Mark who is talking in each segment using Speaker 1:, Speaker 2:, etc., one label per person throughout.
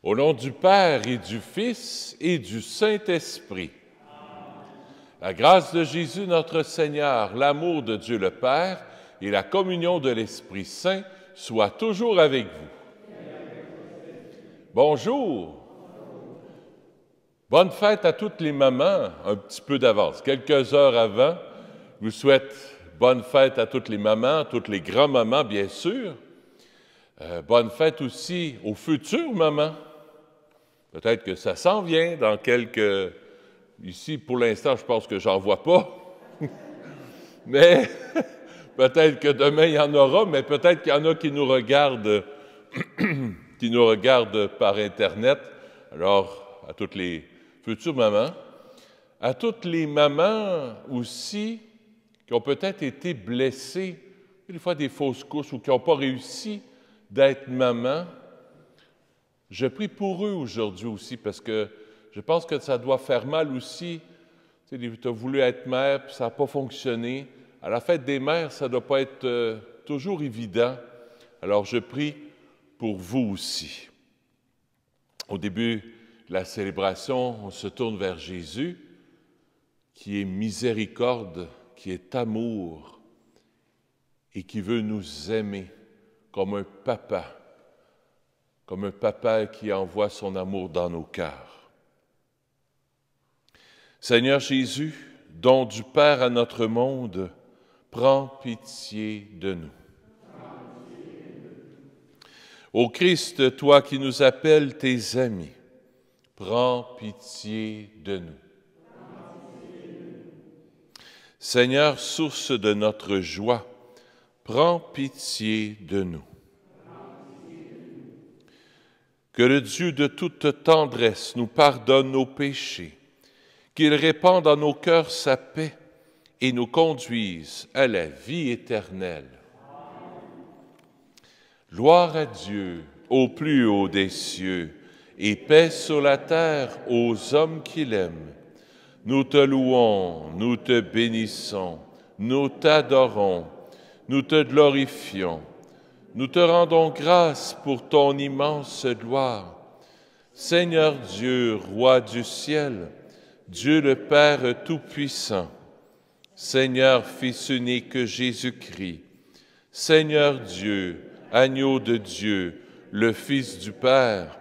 Speaker 1: Au nom du Père et du Fils et du Saint-Esprit. La grâce de Jésus notre Seigneur, l'amour de Dieu le Père et la communion de l'Esprit Saint soient toujours avec vous. Bonjour. Bonne fête à toutes les mamans, un petit peu d'avance, quelques heures avant. Je vous souhaite bonne fête à toutes les mamans, toutes les grands-mamans, bien sûr. Bonne fête aussi aux futures mamans. Peut-être que ça s'en vient dans quelques... Ici, pour l'instant, je pense que j'en vois pas. Mais peut-être que demain, il y en aura, mais peut-être qu'il y en a qui nous regardent, par Internet. Alors, à toutes les futures mamans, à toutes les mamans aussi qui ont peut-être été blessées, des fois des fausses couches ou qui n'ont pas réussi d'être maman, je prie pour eux aujourd'hui aussi parce que je pense que ça doit faire mal aussi. Tu as voulu être mère, puis ça n'a pas fonctionné. À la fête des mères, ça ne doit pas être toujours évident. Alors, je prie pour vous aussi. Au début de la célébration, on se tourne vers Jésus, qui est miséricorde, qui est amour et qui veut nous aimer comme un papa qui envoie son amour dans nos cœurs. Seigneur Jésus, don du Père à notre monde, prends pitié de nous. Ô Christ, toi qui nous appelles tes amis, prends pitié de nous. Seigneur, source de notre joie, prends pitié de nous. Que le Dieu de toute tendresse nous pardonne nos péchés, qu'il répande dans nos cœurs sa paix et nous conduise à la vie éternelle. Gloire à Dieu au plus haut des cieux et paix sur la terre aux hommes qu'il aime. Nous te louons, nous te bénissons, nous t'adorons, nous te glorifions. Nous te rendons grâce pour ton immense gloire. Seigneur Dieu, Roi du ciel, Dieu le Père Tout-Puissant, Seigneur Fils unique Jésus-Christ, Seigneur Dieu, Agneau de Dieu, le Fils du Père,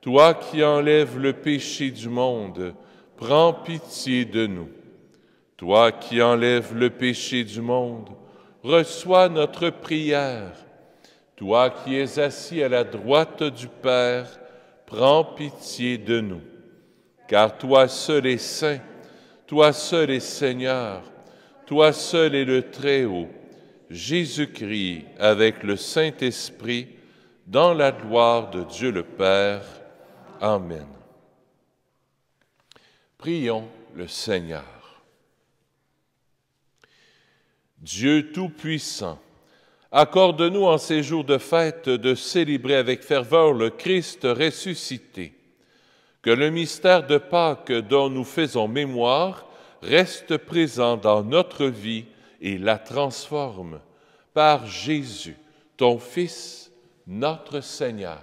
Speaker 1: toi qui enlèves le péché du monde, prends pitié de nous. Toi qui enlèves le péché du monde, reçois notre prière. Toi qui es assis à la droite du Père, prends pitié de nous. Car toi seul es saint, toi seul es Seigneur, toi seul es le Très-Haut, Jésus-Christ avec le Saint-Esprit, dans la gloire de Dieu le Père. Amen. Prions le Seigneur. Dieu Tout-Puissant, accorde-nous en ces jours de fête de célébrer avec ferveur le Christ ressuscité. Que le mystère de Pâques dont nous faisons mémoire reste présent dans notre vie et la transforme par Jésus, ton Fils, notre Seigneur.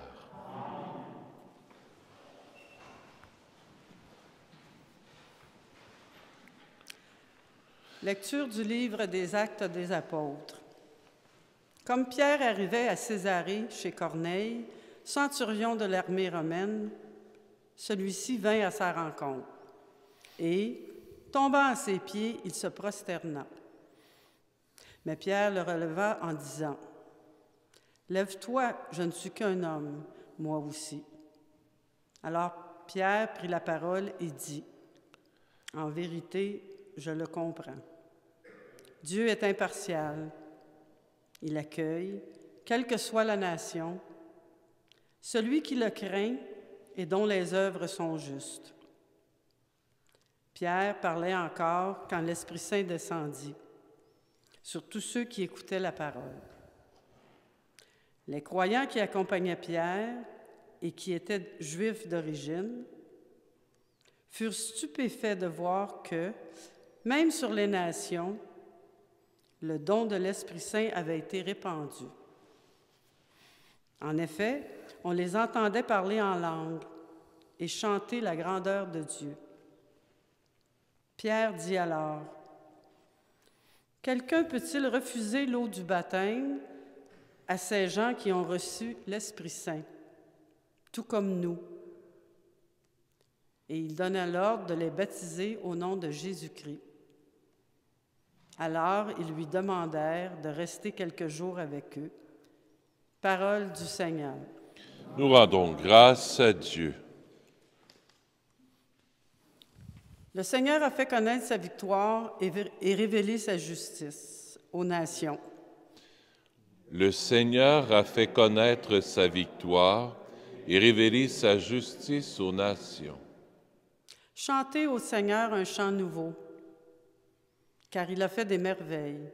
Speaker 2: Lecture du livre des Actes des Apôtres. Comme Pierre arrivait à Césarée, chez Corneille, centurion de l'armée romaine, celui-ci vint à sa rencontre et, tombant à ses pieds, il se prosterna. Mais Pierre le releva en disant, « Lève-toi, je ne suis qu'un homme, moi aussi. » Alors Pierre prit la parole et dit, « En vérité, je le comprends. Dieu est impartial. Il accueille, quelle que soit la nation, celui qui le craint et dont les œuvres sont justes. » Pierre parlait encore quand l'Esprit Saint descendit sur tous ceux qui écoutaient la parole. Les croyants qui accompagnaient Pierre et qui étaient juifs d'origine furent stupéfaits de voir que, même sur les nations, le don de l'Esprit Saint avait été répandu. En effet, on les entendait parler en langue et chanter la grandeur de Dieu. Pierre dit alors, « Quelqu'un peut-il refuser l'eau du baptême à ces gens qui ont reçu l'Esprit Saint, tout comme nous? » Et il donna l'ordre de les baptiser au nom de Jésus-Christ. Alors, ils lui demandèrent de rester quelques jours avec eux. Parole du Seigneur.
Speaker 1: Nous rendons grâce à Dieu.
Speaker 2: Le Seigneur a fait connaître sa victoire et révélé sa justice aux nations.
Speaker 1: Le Seigneur a fait connaître sa victoire et révélé sa justice aux nations.
Speaker 2: Chantez au Seigneur un chant nouveau, car il a fait des merveilles.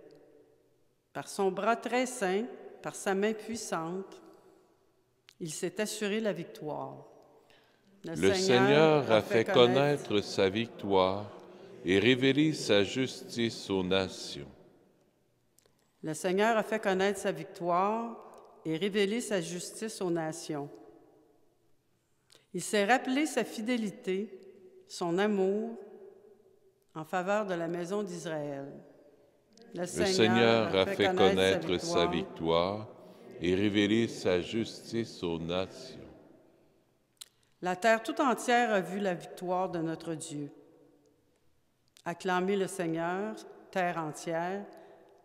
Speaker 2: Par son bras très saint, par sa main puissante, il s'est assuré la victoire.
Speaker 1: Le Seigneur a fait connaître sa victoire et révélé sa justice aux nations.
Speaker 2: Le Seigneur a fait connaître sa victoire et révélé sa justice aux nations. Il s'est rappelé sa fidélité, son amour en faveur de la maison d'Israël. Le
Speaker 1: Seigneur a fait connaître sa victoire et révélé sa justice aux nations.
Speaker 2: La terre tout entière a vu la victoire de notre Dieu. Acclamez le Seigneur, terre entière,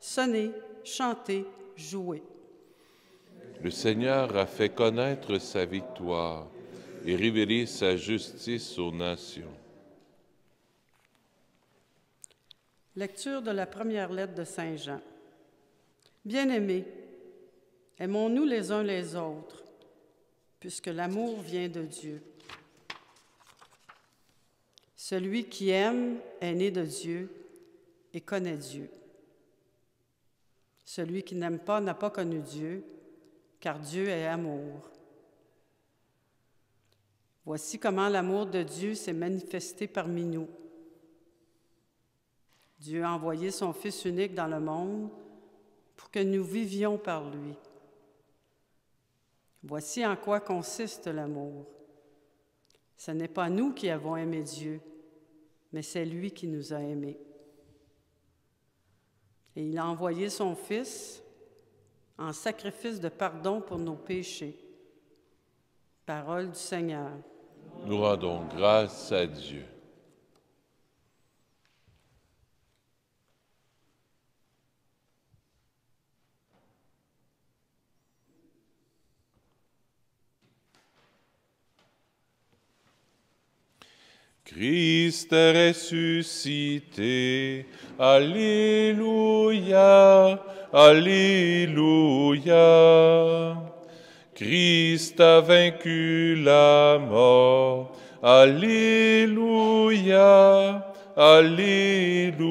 Speaker 2: sonnez, chantez, jouez.
Speaker 1: Le Seigneur a fait connaître sa victoire et révélé sa justice aux nations.
Speaker 2: Lecture de la première lettre de Saint Jean. Bien-aimés, aimons-nous les uns les autres, puisque l'amour vient de Dieu. Celui qui aime est né de Dieu et connaît Dieu. Celui qui n'aime pas n'a pas connu Dieu, car Dieu est amour. Voici comment l'amour de Dieu s'est manifesté parmi nous. Dieu a envoyé son Fils unique dans le monde pour que nous vivions par lui. Voici en quoi consiste l'amour. Ce n'est pas nous qui avons aimé Dieu, mais c'est lui qui nous a aimés. Et il a envoyé son Fils en sacrifice de pardon pour nos péchés. Parole du Seigneur.
Speaker 1: Nous rendons grâce à Dieu. Christ est ressuscité, Alléluia, Alléluia. Christ a vaincu la mort, Alléluia, Alléluia.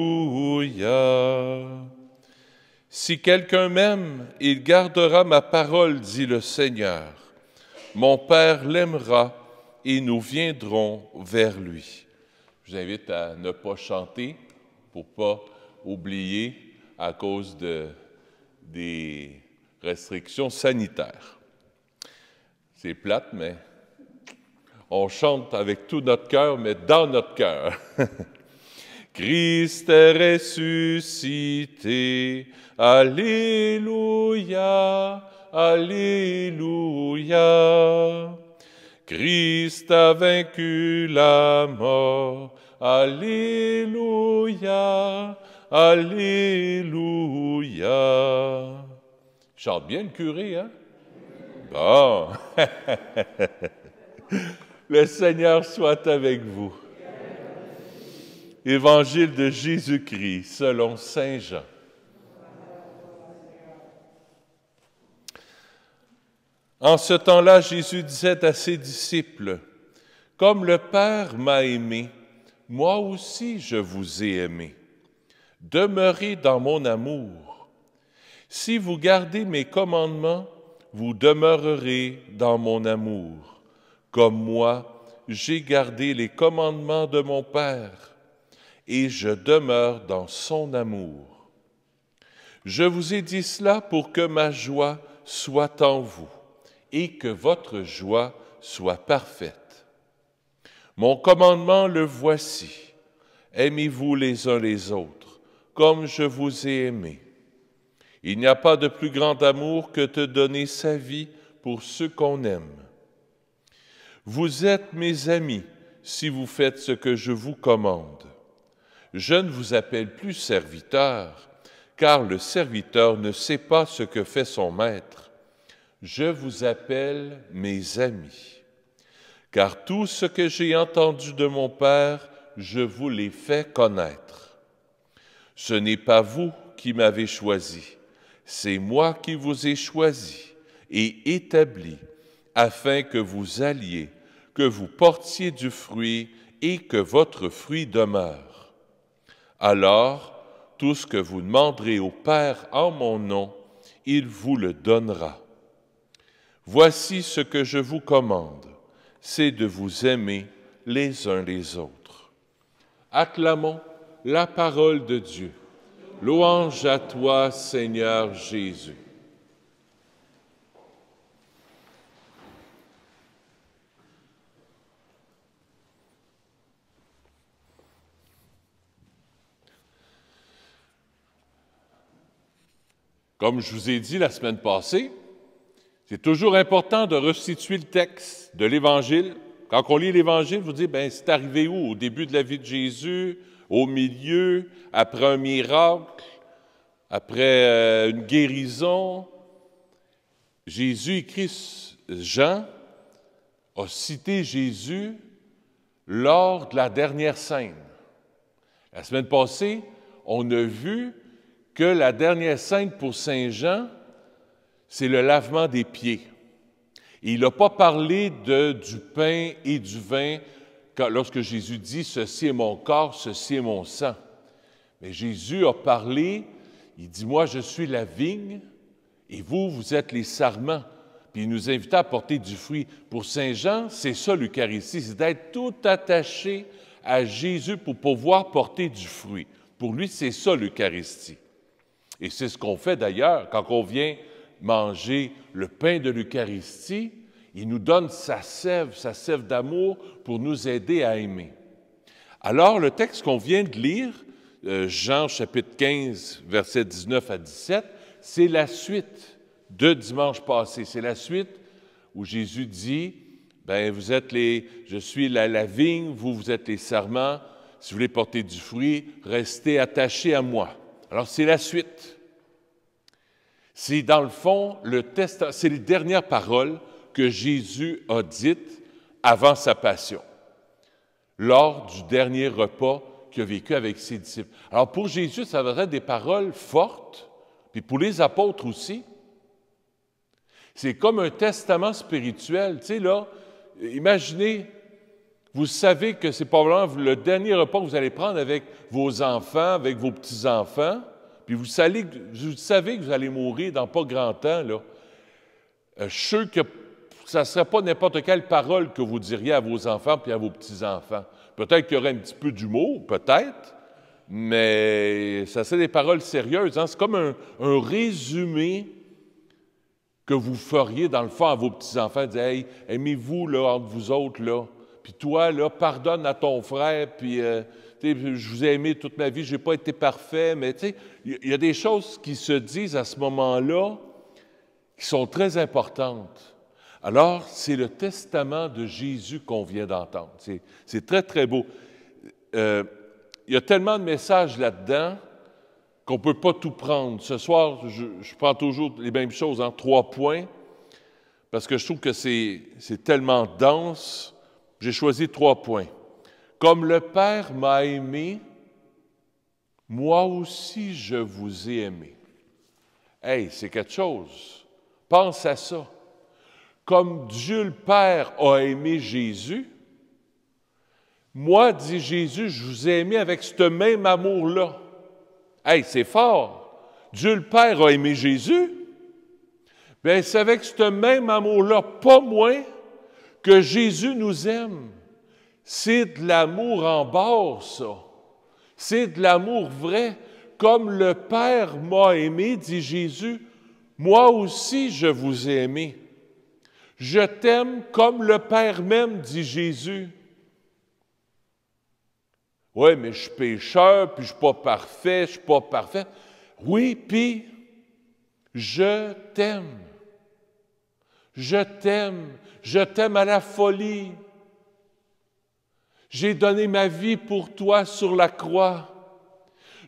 Speaker 1: Si quelqu'un m'aime, il gardera ma parole, dit le Seigneur. Mon Père l'aimera, et nous viendrons vers lui. Je vous invite à ne pas chanter pour ne pas oublier à cause des restrictions sanitaires. C'est plate, mais on chante avec tout notre cœur, mais dans notre cœur. Christ est ressuscité, Alléluia, Alléluia. Christ a vaincu la mort, Alléluia, Alléluia. Chante bien le curé, hein? Bon. Le Seigneur soit avec vous. Évangile de Jésus-Christ selon Saint Jean. En ce temps-là, Jésus disait à ses disciples, « Comme le Père m'a aimé, moi aussi je vous ai aimé. Demeurez dans mon amour. Si vous gardez mes commandements, vous demeurerez dans mon amour, comme moi, j'ai gardé les commandements de mon Père, et je demeure dans son amour. Je vous ai dit cela pour que ma joie soit en vous, et que votre joie soit parfaite. Mon commandement le voici. Aimez-vous les uns les autres, comme je vous ai aimé. Il n'y a pas de plus grand amour que de donner sa vie pour ceux qu'on aime. Vous êtes mes amis si vous faites ce que je vous commande. Je ne vous appelle plus serviteur, car le serviteur ne sait pas ce que fait son maître. Je vous appelle mes amis, car tout ce que j'ai entendu de mon Père, je vous l'ai fait connaître. Ce n'est pas vous qui m'avez choisi, c'est moi qui vous ai choisi et établi, afin que vous alliez, que vous portiez du fruit et que votre fruit demeure. Alors, tout ce que vous demanderez au Père en mon nom, il vous le donnera. Voici ce que je vous commande, c'est de vous aimer les uns les autres. Acclamons la parole de Dieu. Louange à toi, Seigneur Jésus. Comme je vous ai dit la semaine passée, c'est toujours important de restituer le texte de l'Évangile. Quand on lit l'Évangile, vous dites, c'est arrivé où? Au début de la vie de Jésus, au milieu, après un miracle, après une guérison. Jésus écrit, Jean a cité Jésus lors de la dernière scène. La semaine passée, on a vu que la dernière scène pour Saint Jean, c'est le lavement des pieds. Et il n'a pas parlé du pain et du vin lorsque Jésus dit « Ceci est mon corps, ceci est mon sang ». Mais Jésus a parlé, il dit « Moi, je suis la vigne et vous, vous êtes les sarments ». Puis il nous invite à porter du fruit. Pour Saint Jean, c'est ça l'Eucharistie, c'est d'être tout attaché à Jésus pour pouvoir porter du fruit. Pour lui, c'est ça l'Eucharistie. Et c'est ce qu'on fait d'ailleurs quand on vient manger le pain de l'Eucharistie. Il nous donne sa sève d'amour pour nous aider à aimer. Alors, le texte qu'on vient de lire, Jean chapitre 15, versets 19 à 17, c'est la suite de dimanche passé. C'est la suite où Jésus dit, je suis la vigne, vous êtes les sarments. Si vous voulez porter du fruit, restez attachés à moi. Alors, c'est la suite. C'est dans le fond, c'est les dernières paroles que Jésus a dites avant sa passion, lors du dernier repas qu'il a vécu avec ses disciples. Alors, pour Jésus, ça va être des paroles fortes, puis pour les apôtres aussi. C'est comme un testament spirituel. Tu sais, là, imaginez, vous savez que c'est probablement le dernier repas que vous allez prendre avec vos enfants, avec vos petits-enfants, puis vous savez que vous allez mourir dans pas grand temps, là. Je suis sûr que ça ne serait pas n'importe quelle parole que vous diriez à vos enfants puis à vos petits-enfants. Peut-être qu'il y aurait un petit peu d'humour, peut-être, mais ça serait des paroles sérieuses. Hein? C'est comme un résumé que vous feriez, dans le fond, à vos petits-enfants, dire « Hey, aimez-vous là, entre vous autres, là. Puis toi, là, pardonne à ton frère, puis je vous ai aimé toute ma vie, je n'ai pas été parfait. » Mais tu sais, il y a des choses qui se disent à ce moment-là qui sont très importantes. Alors, c'est le testament de Jésus qu'on vient d'entendre. C'est très, très beau. Il y a tellement de messages là-dedans qu'on ne peut pas tout prendre. Ce soir, je prends toujours les mêmes choses en 3 points, parce que je trouve que c'est tellement dense. J'ai choisi 3 points. Comme le Père m'a aimé, moi aussi je vous ai aimé. Hey, c'est quelque chose. Pense à ça. Comme Dieu le Père a aimé Jésus, moi, dit Jésus, je vous ai aimé avec ce même amour-là. Hey, c'est fort. Dieu le Père a aimé Jésus. Bien, c'est avec ce même amour-là, pas moins, que Jésus nous aime. C'est de l'amour en bord, ça. C'est de l'amour vrai. Comme le Père m'a aimé, dit Jésus, moi aussi je vous ai aimé. Je t'aime comme le Père m'aime, dit Jésus. Oui, mais je suis pécheur, puis je ne suis pas parfait, je ne suis pas parfait. Oui, puis je t'aime. Je t'aime à la folie. J'ai donné ma vie pour toi sur la croix.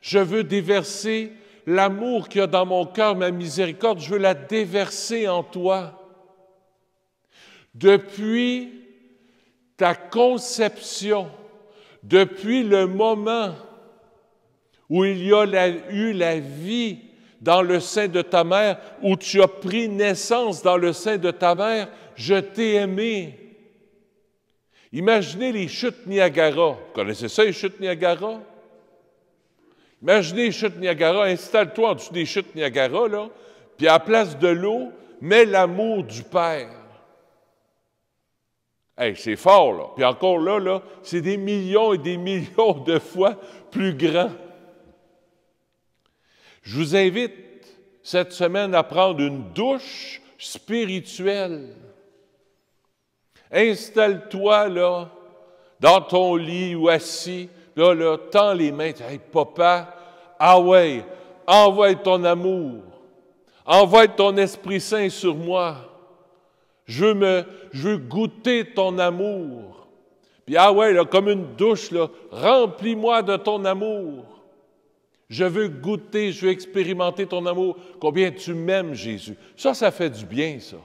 Speaker 1: Je veux déverser l'amour qu'il y a dans mon cœur, ma miséricorde, je veux la déverser en toi. Depuis ta conception, depuis le moment où il y a eu la vie dans le sein de ta mère, où tu as pris naissance dans le sein de ta mère, je t'ai aimé. Imaginez les chutes Niagara. Vous connaissez ça, les chutes Niagara? Imaginez les chutes Niagara, installe-toi en dessous des chutes Niagara, là, puis à la place de l'eau, mets l'amour du Père. Hey, c'est fort, là. Puis encore là, c'est des millions et des millions de fois plus grand. Je vous invite cette semaine à prendre une douche spirituelle. Installe-toi, là, dans ton lit ou assis, là, tends les mains, hey, papa, ah ouais, envoie ton amour, envoie ton Esprit Saint sur moi. Je veux goûter ton amour. Puis ah ouais, là, comme une douche, là, remplis-moi de ton amour. Je veux goûter, je veux expérimenter ton amour. Combien tu m'aimes, Jésus. Ça fait du bien, ça.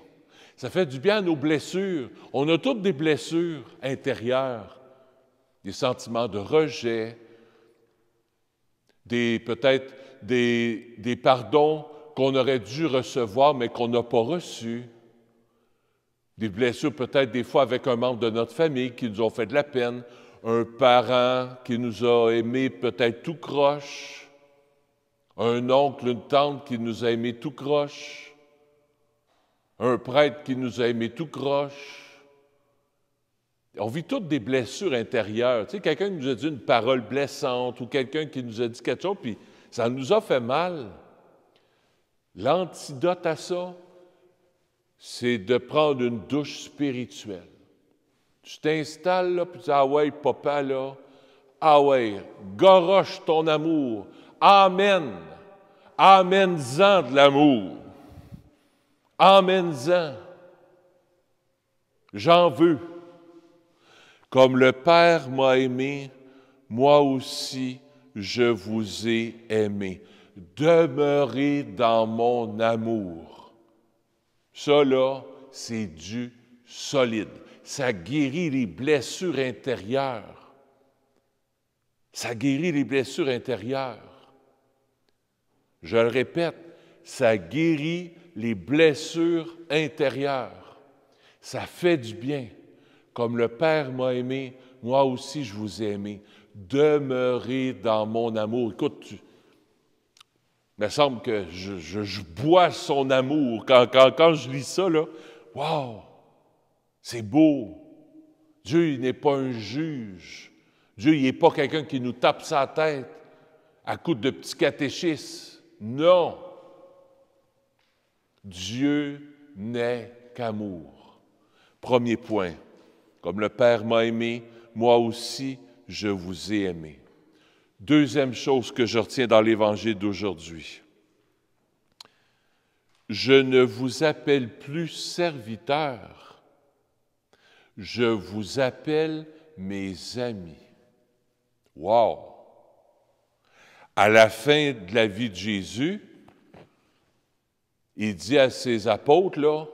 Speaker 1: Ça fait du bien à nos blessures. On a toutes des blessures intérieures, des sentiments de rejet, peut-être des pardons qu'on aurait dû recevoir, mais qu'on n'a pas reçus. Des blessures peut-être des fois avec un membre de notre famille qui nous ont fait de la peine, un parent qui nous a aimés peut-être tout croche, un oncle, une tante qui nous a aimés tout croche, un prêtre qui nous a aimés tout croche. On vit toutes des blessures intérieures. Tu sais, quelqu'un qui nous a dit une parole blessante ou quelqu'un qui nous a dit quelque chose, puis ça nous a fait mal. L'antidote à ça, c'est de prendre une douche spirituelle. Tu t'installes là, puis tu dis, ah ouais, papa, là, ah ouais, goroche ton amour. Amen. Amen-en de l'amour. Amen-en. J'en veux. Comme le Père m'a aimé, moi aussi je vous ai aimé. Demeurez dans mon amour. Ça, là, c'est du solide. Ça guérit les blessures intérieures. Ça guérit les blessures intérieures. Je le répète, ça guérit les blessures intérieures. Ça fait du bien. Comme le Père m'a aimé, moi aussi je vous ai aimé. Demeurez dans mon amour. Écoute, il me semble que je bois son amour. Quand je lis ça, là, wow, c'est beau. Dieu, il n'est pas un juge. Dieu, il n'est pas quelqu'un qui nous tape sa tête à coups de petits catéchismes. Non. Dieu n'est qu'amour. Premier point. Comme le Père m'a aimé, moi aussi, je vous ai aimé. Deuxième chose que je retiens dans l'Évangile d'aujourd'hui. Je ne vous appelle plus serviteur, je vous appelle mes amis. Wow! À la fin de la vie de Jésus, il dit à ses apôtres, là,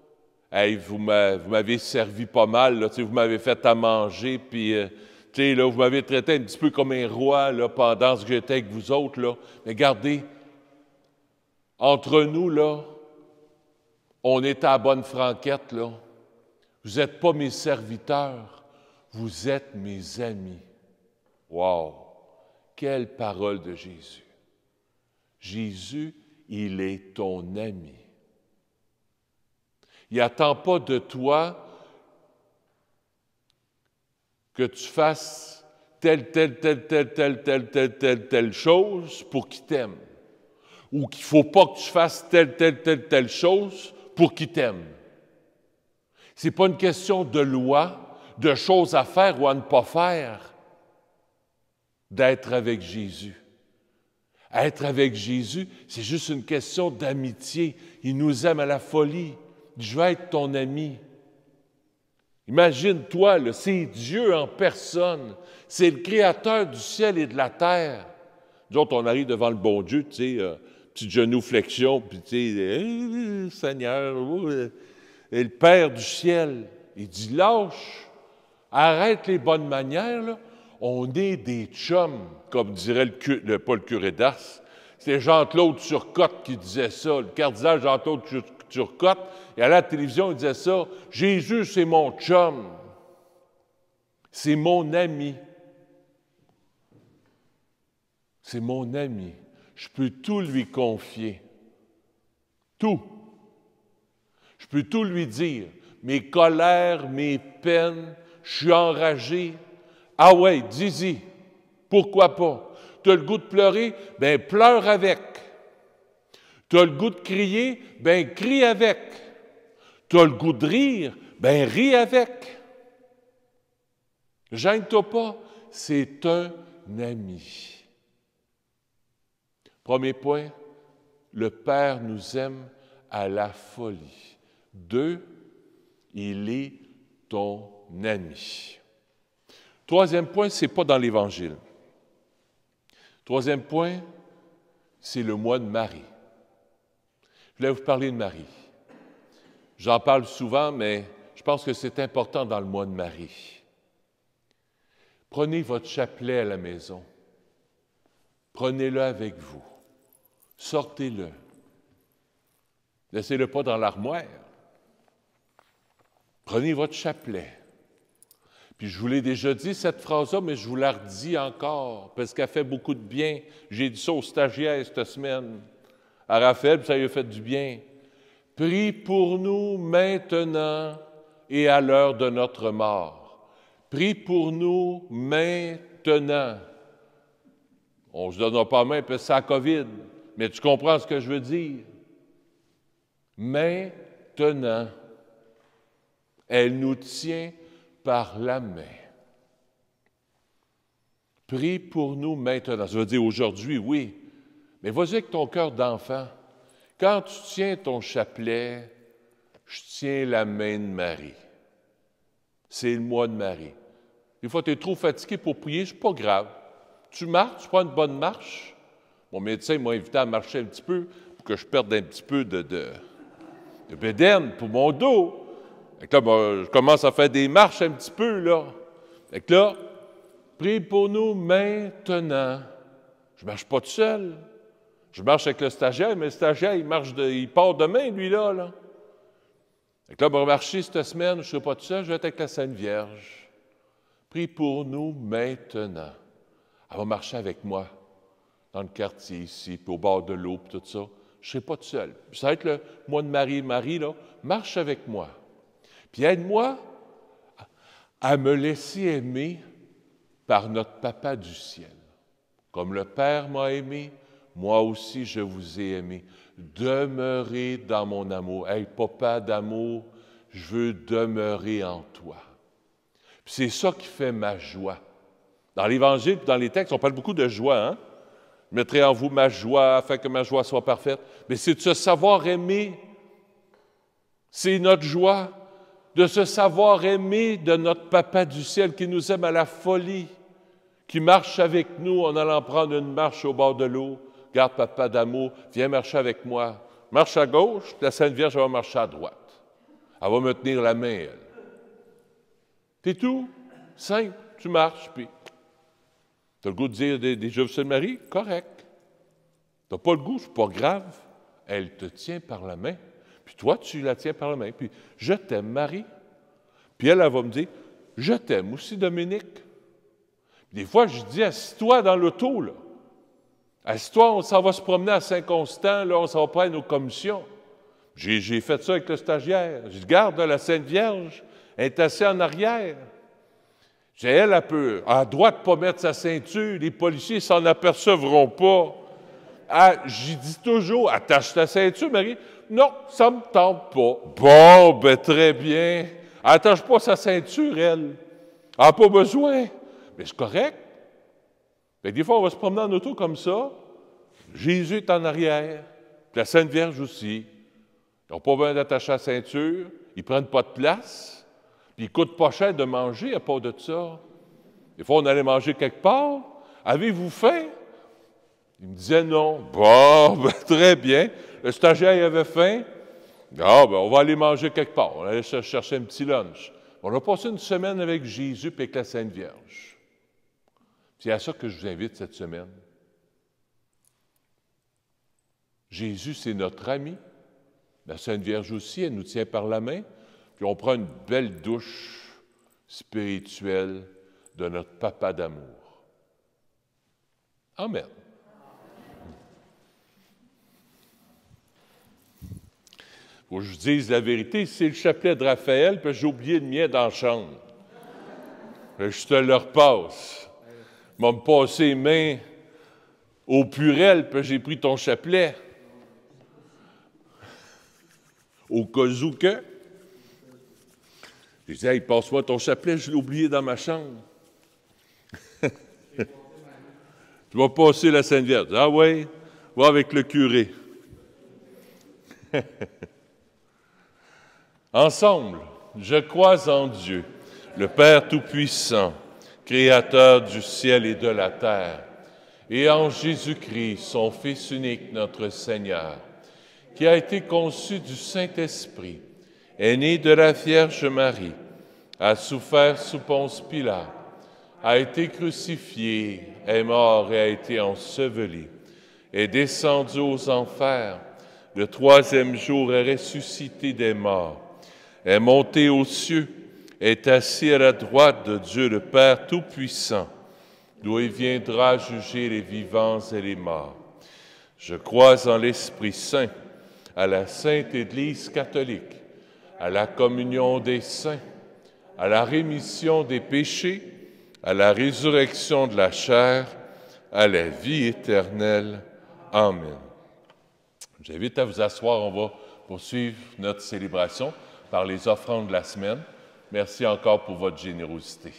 Speaker 1: « Hey, vous m'avez servi pas mal, là, vous m'avez fait à manger, puis là, vous m'avez traité un petit peu comme un roi là, pendant que j'étais avec vous autres. Là. Mais regardez, entre nous, là, on est à la bonne franquette. Là. Vous n'êtes pas mes serviteurs, vous êtes mes amis. » Wow! Quelle parole de Jésus! Jésus, il est ton ami. Il n'attend pas de toi que tu fasses telle chose pour qu'il t'aime. Ou qu'il ne faut pas que tu fasses telle chose pour qu'il t'aime. Ce n'est pas une question de loi, de choses à faire ou à ne pas faire, d'être avec Jésus. Être avec Jésus, c'est juste une question d'amitié. Il nous aime à la folie. Je veux être ton ami. Imagine-toi, c'est Dieu en personne. C'est le Créateur du ciel et de la terre. Nous autres, on arrive devant le bon Dieu, tu sais, petit genou flexion, puis tu sais, Seigneur, et le Père du ciel, il dit, lâche, arrête les bonnes manières, là. On est des chums, comme dirait pas le curé d'Ars. C'est Jean-Claude Turcotte qui disait ça, le cardinal Jean-Claude Turcotte, et à la télévision, il disait ça, Jésus, c'est mon chum, c'est mon ami. C'est mon ami. Je peux tout lui confier. Tout. Je peux tout lui dire. Mes colères, mes peines, je suis enragé. Ah ouais, dis-y. Pourquoi pas? Tu as le goût de pleurer? Ben pleure avec. Tu as le goût de crier? Ben crie avec. Tu as le goût de rire? Ben ris avec. Gêne-toi pas. C'est un ami. Premier point, le Père nous aime à la folie. 2, il est ton ami. Troisième point, ce n'est pas dans l'Évangile. Troisième point, c'est le mois de Marie. Je voulais vous parler de Marie. J'en parle souvent, mais je pense que c'est important dans le mois de Marie. Prenez votre chapelet à la maison. Prenez-le avec vous. Sortez-le. Laissez-le pas dans l'armoire. Prenez votre chapelet. Puis je vous l'ai déjà dit, cette phrase-là, mais je vous la redis encore, parce qu'elle fait beaucoup de bien. J'ai dit ça aux stagiaires cette semaine. À Raphaël, ça lui a fait du bien. Prie pour nous maintenant et à l'heure de notre mort. Prie pour nous maintenant. On ne se donnera pas main parce que c'est la COVID, mais tu comprends ce que je veux dire. Maintenant, elle nous tient par la main. Prie pour nous maintenant. Ça veut dire aujourd'hui, oui, mais vas-y avec ton cœur d'enfant. Quand tu tiens ton chapelet, je tiens la main de Marie. C'est le mois de Marie. Des fois, tu es trop fatigué pour prier, c'est pas grave. Tu marches, tu prends une bonne marche. Mon médecin m'a invité à marcher un petit peu pour que je perde un petit peu de bédaine pour mon dos. Fait que là, je commence à faire des marches un petit peu, là. Fait que là, prie pour nous maintenant. Je ne marche pas tout seul. Je marche avec le stagiaire, mais le stagiaire, il part demain, lui, là. Fait que là, on va marcher cette semaine, je ne serai pas tout seul, je vais être avec la Sainte Vierge. Prie pour nous maintenant. Elle va marcher avec moi dans le quartier ici, puis au bord de l'eau, puis tout ça. Je ne serai pas tout seul. Puis ça va être le mois de Marie. Marie, là, marche avec moi. Puis aide-moi à me laisser aimer par notre Papa du ciel. Comme le Père m'a aimé, moi aussi je vous ai aimé. Demeurez dans mon amour. Hey, Papa d'amour, je veux demeurer en toi. Puis c'est ça qui fait ma joie. Dans l'Évangile et dans les textes, on parle beaucoup de joie, hein? Je mettrai en vous ma joie afin que ma joie soit parfaite. Mais c'est de se savoir aimer. C'est notre joie de se savoir aimer de notre Papa du ciel qui nous aime à la folie, qui marche avec nous en allant prendre une marche au bord de l'eau. Garde, Papa d'amour, viens marcher avec moi. Marche à gauche, puis la Sainte Vierge va marcher à droite. Elle va me tenir la main, elle. C'est tout. Simple. Tu marches, puis tu as le goût de dire des Je vous Marie? Correct. Tu n'as pas le goût, c'est pas grave. Elle te tient par la main. Puis toi, tu la tiens par la main. Puis je t'aime, Marie. Puis elle va me dire, je t'aime aussi, Dominique. Puis des fois, je dis, assis-toi dans l'auto, là. Assis-toi, on s'en va se promener à Saint-Constant, là, on s'en va prendre nos commissions. J'ai fait ça avec le stagiaire. Je dis, garde la Sainte Vierge, elle est assise en arrière. J'ai elle peut, à droite, pas mettre sa ceinture, les policiers s'en apercevront pas. Ah, j'y dis toujours, attache ta ceinture, Marie. Non, ça me tente pas. Bon, ben très bien. Elle n'attache pas sa ceinture, elle. Elle n'a pas besoin. Mais c'est correct. Fait que des fois, on va se promener en auto comme ça. Jésus est en arrière. Puis la Sainte Vierge aussi. Ils n'ont pas besoin d'attacher la ceinture. Ils ne prennent pas de place. Puis ils ne coûtent pas cher de manger à part de ça. Des fois, on allait manger quelque part. Avez-vous faim? Il me disait non. Bon, ben, très bien. Le stagiaire il avait faim. Ah, ben, on va aller manger quelque part. On allait chercher un petit lunch. On a passé une semaine avec Jésus et avec la Sainte Vierge. C'est à ça que je vous invite cette semaine. Jésus, c'est notre ami. La Sainte Vierge aussi, elle nous tient par la main. Puis on prend une belle douche spirituelle de notre papa d'amour. Amen. Faut que je vous dise la vérité, c'est le chapelet de Raphaël, puis j'ai oublié le mien dans la chambre. Je te le repasse. Je vais me passer les mains au purel, puis j'ai pris ton chapelet. Au cas où que. J'ai dit, hey, passe-moi ton chapelet, je l'ai oublié dans ma chambre. Je vais passer la Sainte Vierge. Ah oui, va avec le curé. Ensemble, je crois en Dieu, le Père Tout-Puissant, Créateur du ciel et de la terre, et en Jésus-Christ, son Fils unique, notre Seigneur, qui a été conçu du Saint-Esprit, est né de la Vierge Marie, a souffert sous Ponce Pilate, a été crucifié, est mort et a été enseveli, est descendu aux enfers, le troisième jour est ressuscité des morts, est monté aux cieux, est assis à la droite de Dieu le Père Tout-Puissant, d'où il viendra juger les vivants et les morts. Je crois en l'Esprit Saint, à la Sainte Église catholique, à la communion des saints, à la rémission des péchés, à la résurrection de la chair, à la vie éternelle. Amen. J'invite à vous asseoir, on va poursuivre notre célébration par les offrandes de la semaine. Merci encore pour votre générosité.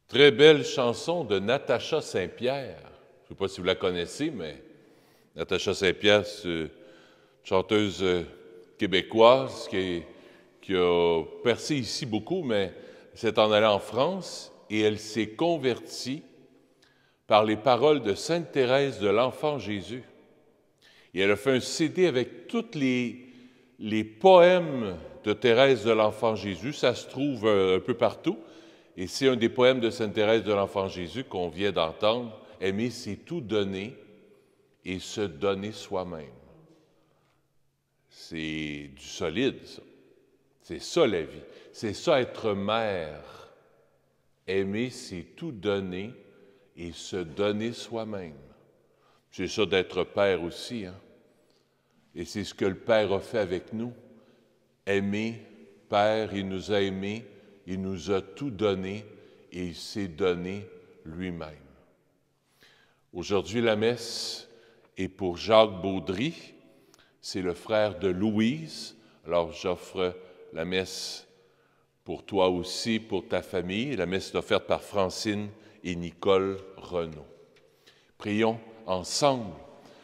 Speaker 1: Très belle chanson de Natacha Saint-Pierre. Je ne sais pas si vous la connaissez, mais Natacha Saint-Pierre, c'est une chanteuse québécoise qui a percé ici beaucoup, mais s'est en allée en France et elle s'est convertie par les paroles de Sainte Thérèse de l'Enfant Jésus. Et elle a fait un CD avec tous les poèmes de Thérèse de l'Enfant Jésus. Ça se trouve un peu partout. Et c'est un des poèmes de Sainte Thérèse de l'Enfant Jésus qu'on vient d'entendre. Aimer, c'est tout donner et se donner soi-même. C'est du solide, ça. C'est ça la vie. C'est ça être mère. Aimer, c'est tout donner et se donner soi-même. C'est ça d'être père aussi, hein? Et c'est ce que le Père a fait avec nous. Aimer, Père, il nous a aimés, il nous a tout donné et il s'est donné lui-même. Aujourd'hui, la messe est pour Jacques Baudry. C'est le frère de Louise. Alors, j'offre la messe pour toi aussi, pour ta famille. La messe est offerte par Francine et Nicole Renaud. Prions ensemble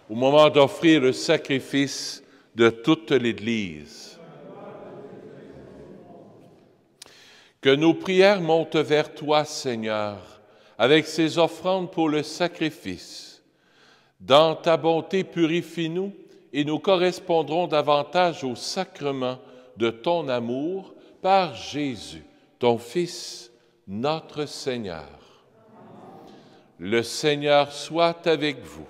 Speaker 1: au moment d'offrir le sacrifice de toute l'Église. Que nos prières montent vers toi, Seigneur, avec ces offrandes pour le sacrifice. Dans ta bonté, purifie-nous et nous correspondrons davantage au sacrement de ton amour par Jésus, ton Fils, notre Seigneur. Le Seigneur soit avec vous.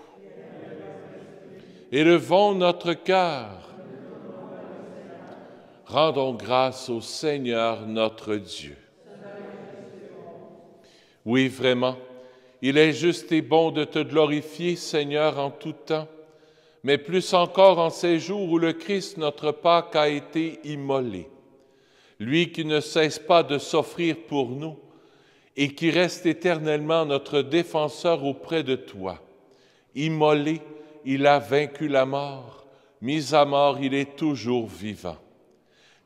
Speaker 1: Élevons notre cœur. Rendons grâce au Seigneur notre Dieu. Oui, vraiment, il est juste et bon de te glorifier, Seigneur, en tout temps, mais plus encore en ces jours où le Christ, notre Pâque, a été immolé. Lui qui ne cesse pas de s'offrir pour nous et qui reste éternellement notre défenseur auprès de toi. Immolé, il a vaincu la mort. Mis à mort, il est toujours vivant.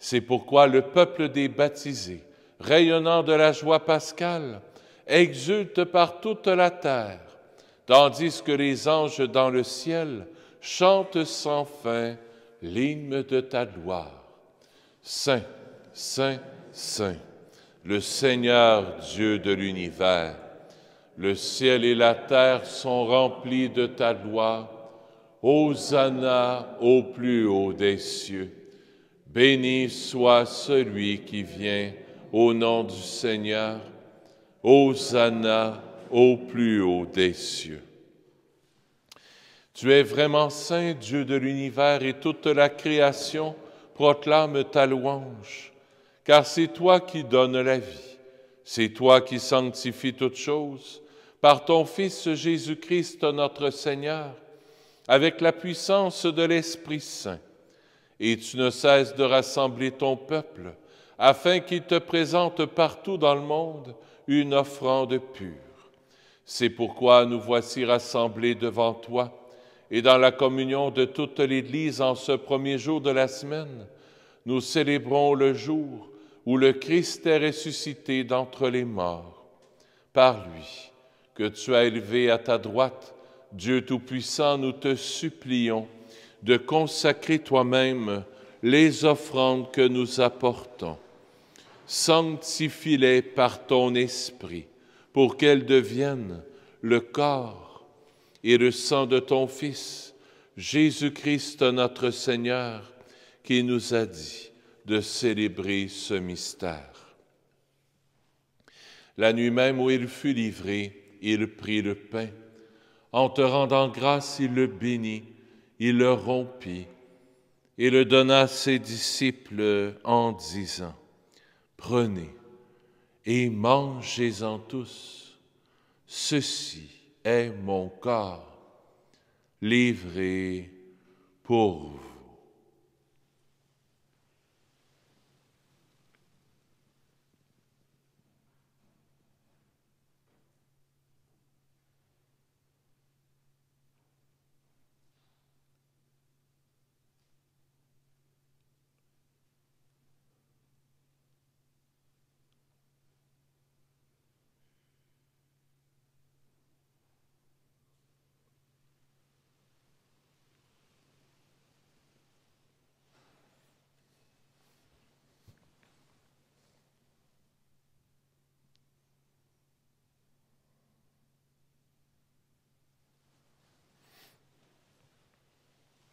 Speaker 1: C'est pourquoi le peuple des baptisés, rayonnant de la joie pascale, exulte par toute la terre, tandis que les anges dans le ciel chantent sans fin l'hymne de ta gloire. Saint, Saint, Saint, le Seigneur Dieu de l'univers, le ciel et la terre sont remplis de ta gloire. Hosanna au plus haut des cieux. Béni soit celui qui vient au nom du Seigneur. Hosanna au plus haut des cieux. Tu es vraiment saint, Dieu de l'univers, et toute la création proclame ta louange, car c'est toi qui donnes la vie, c'est toi qui sanctifies toutes choses, par ton Fils Jésus-Christ notre Seigneur, avec la puissance de l'Esprit Saint. Et tu ne cesses de rassembler ton peuple, afin qu'il te présente partout dans le monde une offrande pure. C'est pourquoi nous voici rassemblés devant toi, et dans la communion de toute l'Église en ce premier jour de la semaine, nous célébrons le jour où le Christ est ressuscité d'entre les morts. Par lui, que tu as élevé à ta droite, Dieu Tout-Puissant, nous te supplions de consacrer toi-même les offrandes que nous apportons. Sanctifie-les par ton Esprit, pour qu'elles deviennent le corps et le sang de ton Fils, Jésus-Christ notre Seigneur, qui nous a dit de célébrer ce mystère. La nuit même où il fut livré, il prit le pain. En te rendant grâce, il le bénit, il le rompit et le donna à ses disciples en disant: « Prenez et mangez-en tous. Ceci est mon corps, livré pour vous. »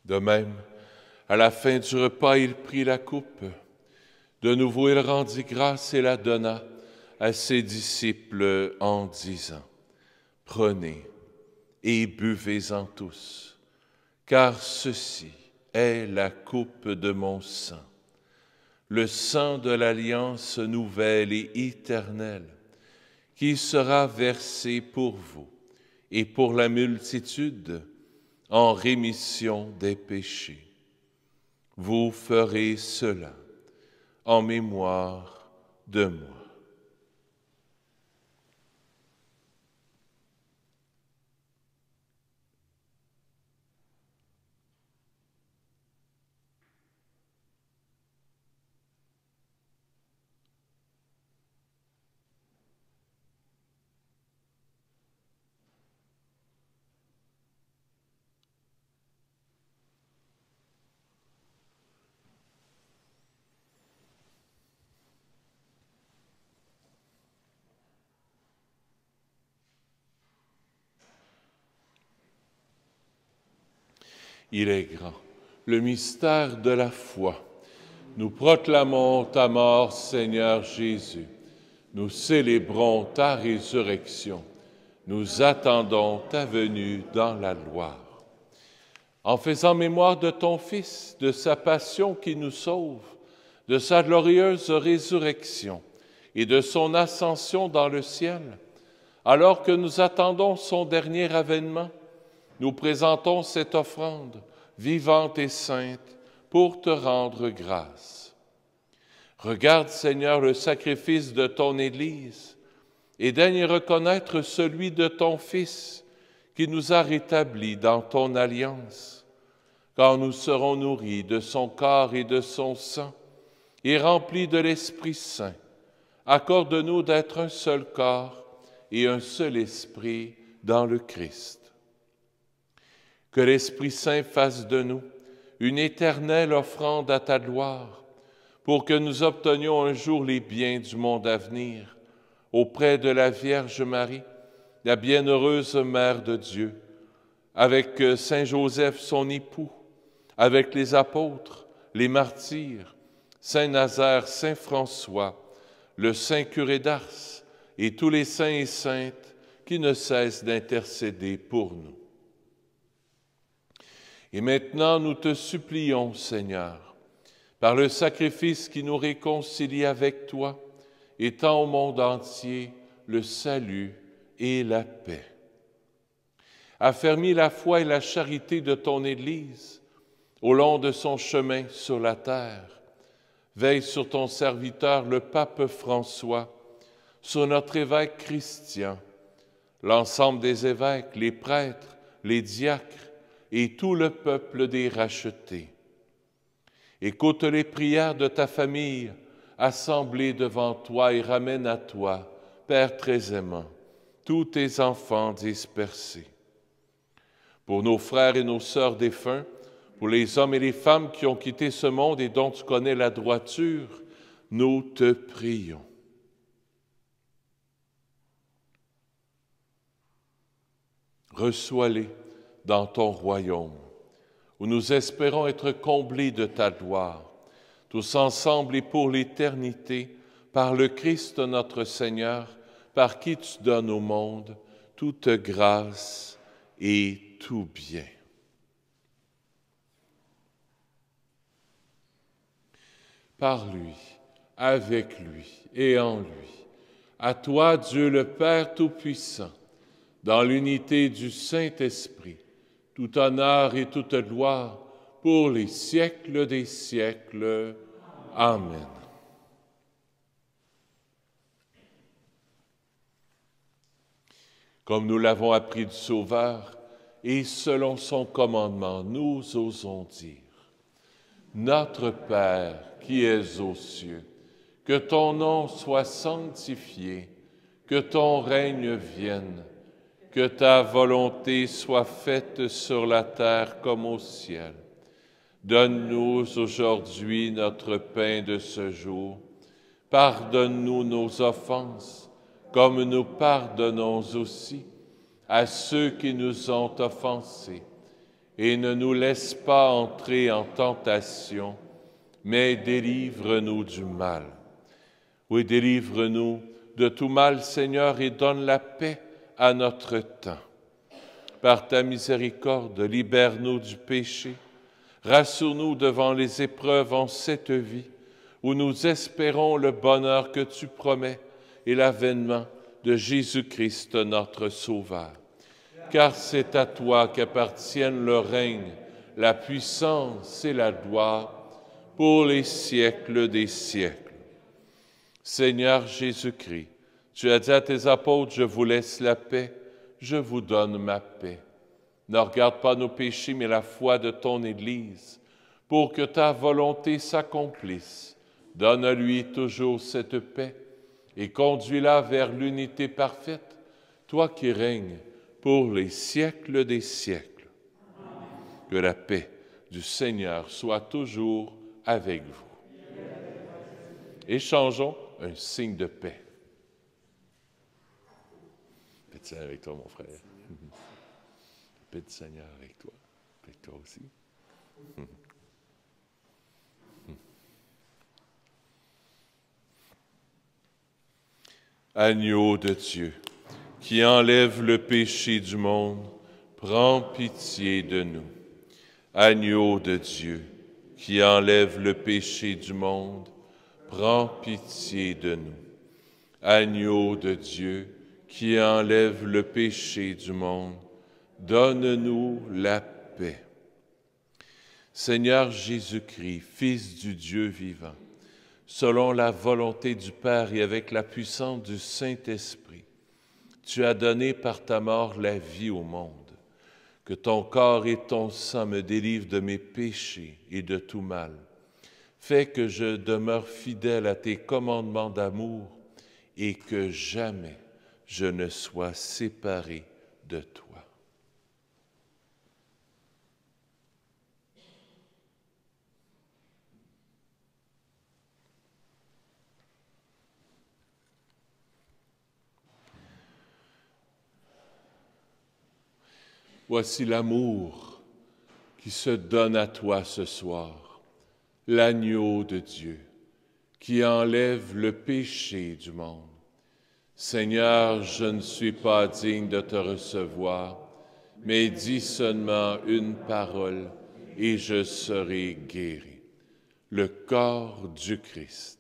Speaker 1: De même, à la fin du repas, il prit la coupe. De nouveau, il rendit grâce et la donna à ses disciples en disant, « Prenez et buvez-en tous, car ceci est la coupe de mon sang, le sang de l'alliance nouvelle et éternelle, qui sera versé pour vous et pour la multitude en rémission des péchés. Vous ferez cela en mémoire de moi. » Il est grand, le mystère de la foi. Nous proclamons ta mort, Seigneur Jésus. Nous célébrons ta résurrection. Nous attendons ta venue dans la gloire. En faisant mémoire de ton Fils, de sa passion qui nous sauve, de sa glorieuse résurrection et de son ascension dans le ciel, alors que nous attendons son dernier avènement, nous présentons cette offrande vivante et sainte pour te rendre grâce. Regarde, Seigneur, le sacrifice de ton Église et daigne reconnaître celui de ton Fils qui nous a rétablis dans ton alliance. Quand nous serons nourris de son corps et de son sang et remplis de l'Esprit Saint, accorde-nous d'être un seul corps et un seul esprit dans le Christ. Que l'Esprit Saint fasse de nous une éternelle offrande à ta gloire, pour que nous obtenions un jour les biens du monde à venir, auprès de la Vierge Marie, la bienheureuse Mère de Dieu, avec Saint Joseph son époux, avec les apôtres, les martyrs, Saint Nazaire, Saint François, le Saint curé d'Ars et tous les saints et saintes qui ne cessent d'intercéder pour nous. Et maintenant, nous te supplions, Seigneur, par le sacrifice qui nous réconcilie avec toi, étends au monde entier le salut et la paix. Affermis la foi et la charité de ton Église au long de son chemin sur la terre. Veille sur ton serviteur, le pape François, sur notre évêque Christian, l'ensemble des évêques, les prêtres, les diacres, et tout le peuple des rachetés. Écoute les prières de ta famille assemblée devant toi et ramène à toi, Père très aimant, tous tes enfants dispersés. Pour nos frères et nos sœurs défunts, pour les hommes et les femmes qui ont quitté ce monde et dont tu connais la droiture, nous te prions. Reçois-les dans ton royaume, où nous espérons être comblés de ta gloire, tous ensemble et pour l'éternité, par le Christ notre Seigneur, par qui tu donnes au monde toute grâce et tout bien. Par lui, avec lui et en lui, à toi, Dieu le Père Tout-Puissant, dans l'unité du Saint-Esprit, tout honneur et toute gloire pour les siècles des siècles. Amen. Comme nous l'avons appris du Sauveur, et selon son commandement, nous osons dire, Notre Père qui es aux cieux, que ton nom soit sanctifié, que ton règne vienne, que ta volonté soit faite sur la terre comme au ciel. Donne-nous aujourd'hui notre pain de ce jour. Pardonne-nous nos offenses, comme nous pardonnons aussi à ceux qui nous ont offensés. et ne nous laisse pas entrer en tentation, mais délivre-nous du mal. Oui, délivre-nous de tout mal, Seigneur, et donne la paix à notre temps. Par ta miséricorde, libère-nous du péché, rassure-nous devant les épreuves en cette vie, où nous espérons le bonheur que tu promets et l'avènement de Jésus-Christ, notre Sauveur. Car c'est à toi qu'appartiennent le règne, la puissance et la gloire pour les siècles des siècles. Seigneur Jésus-Christ, tu as dit à tes apôtres, je vous laisse la paix, je vous donne ma paix. Ne regarde pas nos péchés, mais la foi de ton Église, pour que ta volonté s'accomplisse. Donne-lui toujours cette paix et conduis-la vers l'unité parfaite, toi qui règnes pour les siècles des siècles. Que la paix du Seigneur soit toujours avec vous. Échangeons un signe de paix. Paix du Seigneur avec toi, mon frère. Paix du Seigneur avec toi. Avec toi aussi. Agneau de Dieu, qui enlève le péché du monde, prends pitié de nous. Agneau de Dieu, qui enlève le péché du monde, prends pitié de nous. Agneau de Dieu, qui enlève le péché du monde, donne-nous la paix. Seigneur Jésus-Christ, Fils du Dieu vivant, selon la volonté du Père et avec la puissance du Saint-Esprit, tu as donné par ta mort la vie au monde. Que ton corps et ton sang me délivrent de mes péchés et de tout mal. Fais que je demeure fidèle à tes commandements d'amour et que jamais je ne sois séparé de toi. Voici l'amour qui se donne à toi ce soir, l'agneau de Dieu qui enlève le péché du monde. Seigneur, je ne suis pas digne de te recevoir, mais dis seulement une parole et je serai guéri. Le corps du Christ.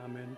Speaker 3: Amen.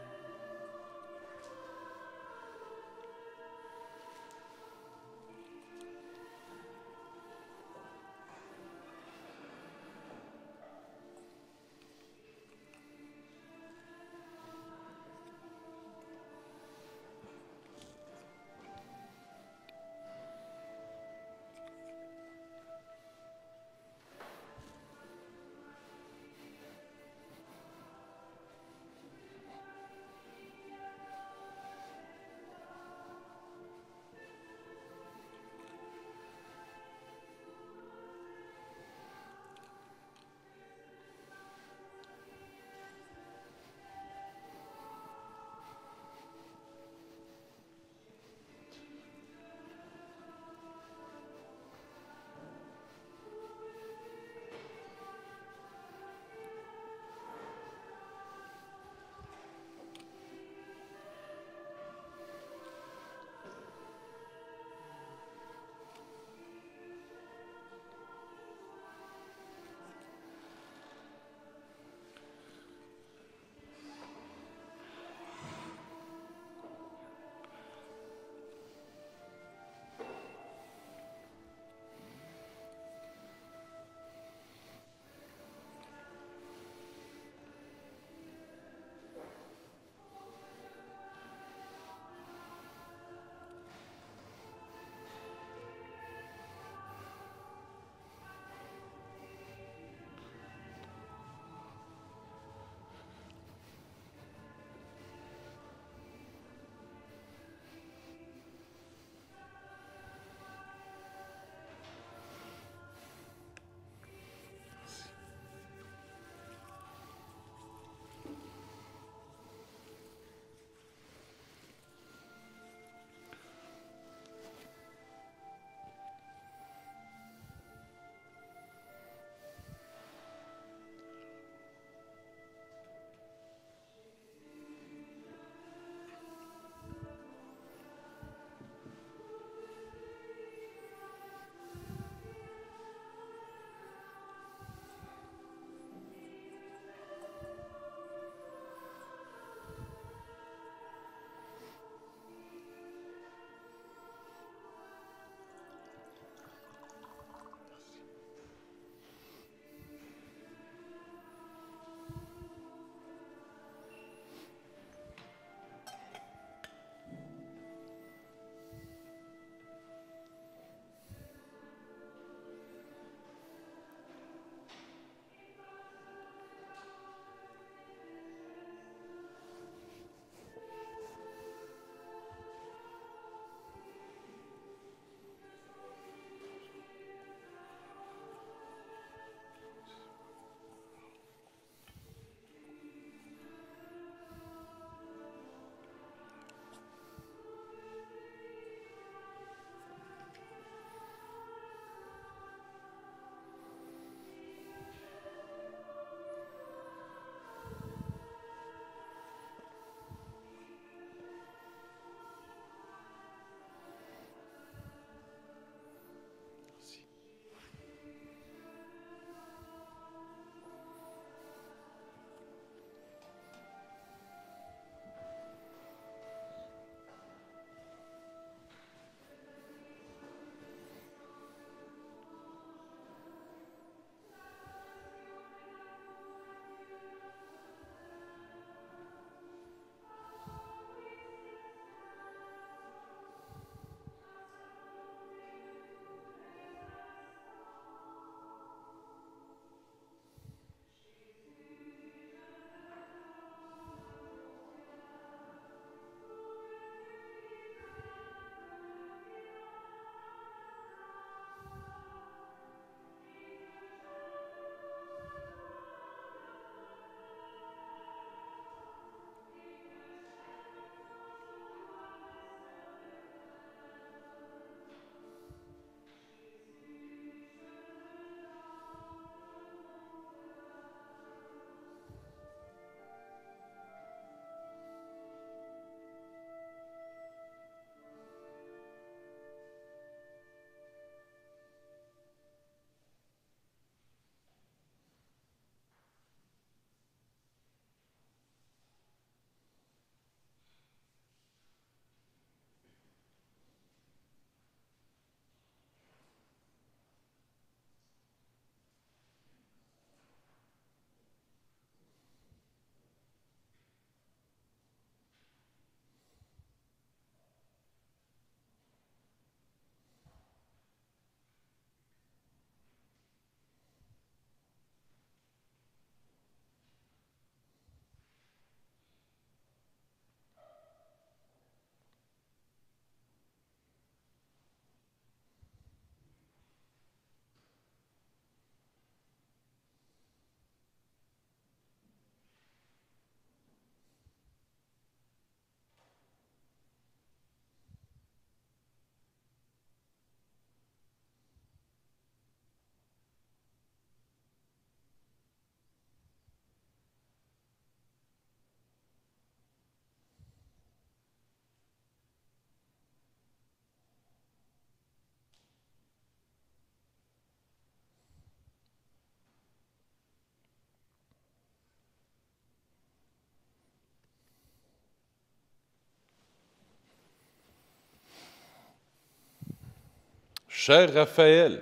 Speaker 1: Cher Raphaël,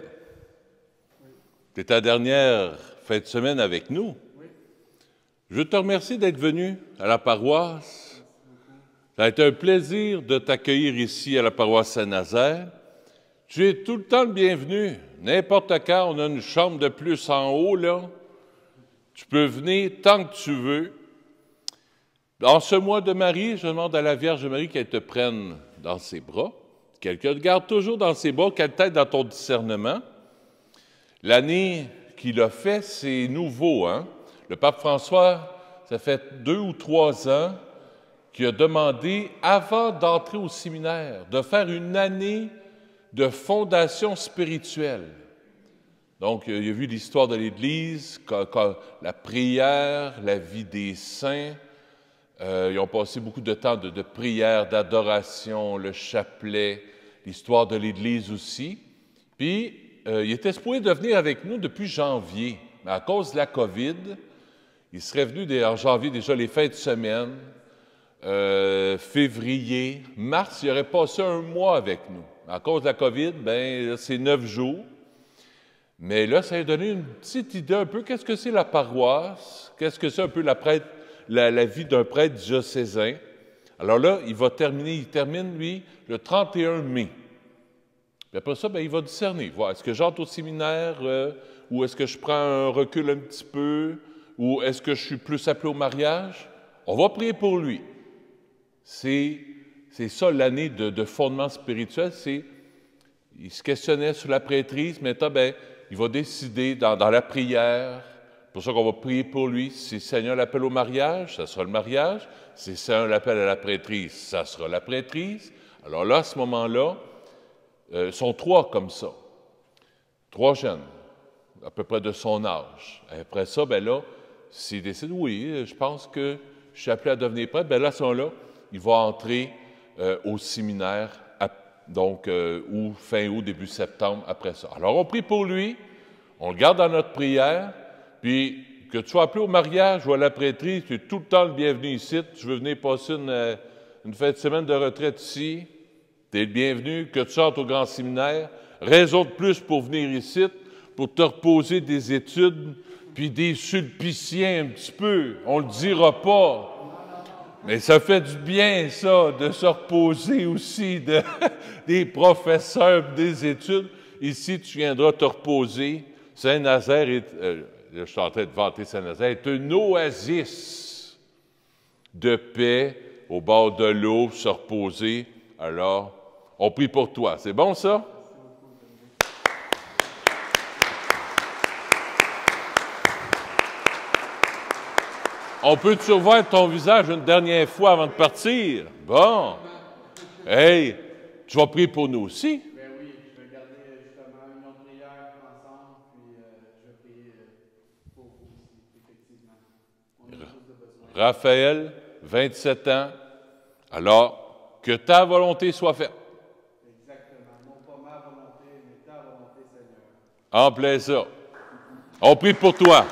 Speaker 1: c'est ta dernière fin de semaine avec nous. Je te remercie d'être venu à la paroisse. Ça a été un plaisir de t'accueillir ici à la paroisse Saint-Nazaire. Tu es tout le temps le bienvenu. N'importe quand, on a une chambre de plus en haut, là. Tu peux venir tant que tu veux. Dans ce mois de Marie, je demande à la Vierge Marie qu'elle te prenne dans ses bras, qu'elle te garde toujours dans ses bras, qu'elle t'aide dans ton discernement. L'année qu'il a fait, c'est nouveau, hein? Le pape François, ça fait 2 ou 3 ans qu'il a demandé, avant d'entrer au séminaire, de faire une année de fondation spirituelle. Donc, il a vu l'histoire de l'Église, la prière, la vie des saints. Ils ont passé beaucoup de temps de prière, d'adoration, le chapelet, l'histoire de l'Église aussi. Puis, il était supposé de venir avec nous depuis janvier, mais à cause de la COVID, il serait venu en janvier déjà les fins de semaine, février, mars, il aurait passé 1 mois avec nous. À cause de la COVID, bien, c'est 9 jours. Mais là, ça a donné une petite idée un peu, qu'est-ce que c'est la paroisse? Qu'est-ce que c'est un peu la vie d'un prêtre diocésain? Alors là, il termine, lui, le 31 mai. Puis après ça, bien, il va discerner, voir, est-ce que j'entre au séminaire ou est-ce que je prends un recul un petit peu ou est-ce que je suis plus appelé au mariage? On va prier pour lui. C'est ça l'année de fondement spirituel, il se questionnait sur la prêtrise, maintenant, bien, il va décider dans la prière, c'est pour ça qu'on va prier pour lui. Si le Seigneur l'appelle au mariage, ça sera le mariage. Si le Seigneur l'appelle à la prêtrise, ça sera la prêtrise. Alors là, à ce moment-là, ils sont 3 comme ça. 3 jeunes, à peu près de son âge. Après ça, bien là, s'il décide, oui, je pense que je suis appelé à devenir prêtre, bien là, à ce moment-là, il va entrer au séminaire, donc fin août, début septembre, après ça. Alors, on prie pour lui, on le garde dans notre prière, puis que tu sois appelé au mariage ou à la prêtrise, tu es tout le temps le bienvenu ici. Tu veux venir passer une fin de semaine de retraite ici, tu es le bienvenu. Que tu sortes au grand séminaire, raison de plus pour venir ici, pour te reposer des études, puis des sulpiciens un petit peu, on le dira pas. Mais ça fait du bien, ça, de se reposer aussi des professeurs, des études. Ici, tu viendras te reposer. Saint-Nazaire, je suis en train de vanter Saint-Nazaire, est une oasis de paix au bord de l'eau, se reposer. Alors, on prie pour toi. C'est bon, ça? On peut-tu revoir ton visage une dernière fois avant de partir? Bon. Hey, tu vas prier pour nous aussi?
Speaker 3: Ben oui, je vais garder justement une autre prière ensemble, puis je vais prier pour vous aussi, effectivement. On a tous de besoin.
Speaker 1: Raphaël, 27 ans. Alors, que ta volonté soit faite.
Speaker 3: Exactement. Non pas ma volonté, mais ta volonté, Seigneur.
Speaker 1: En plein ça. On prie pour toi.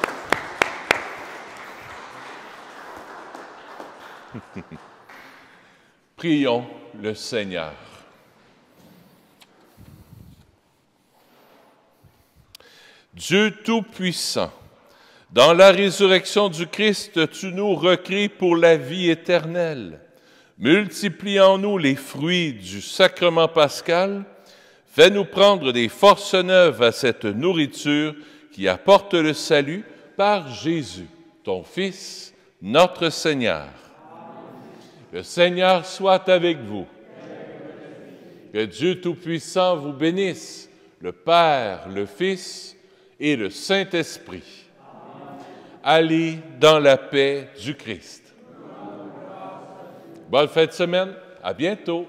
Speaker 1: Prions le Seigneur. Dieu Tout-Puissant, dans la résurrection du Christ, tu nous recrées pour la vie éternelle. Multiplie en nous les fruits du sacrement pascal. Fais-nous prendre des forces neuves à cette nourriture qui apporte le salut par Jésus, ton Fils, notre Seigneur. Le Seigneur soit avec vous. Que Dieu Tout-Puissant vous bénisse, le Père, le Fils et le Saint-Esprit. Allez dans la paix du Christ. Bonne fin de semaine. À bientôt.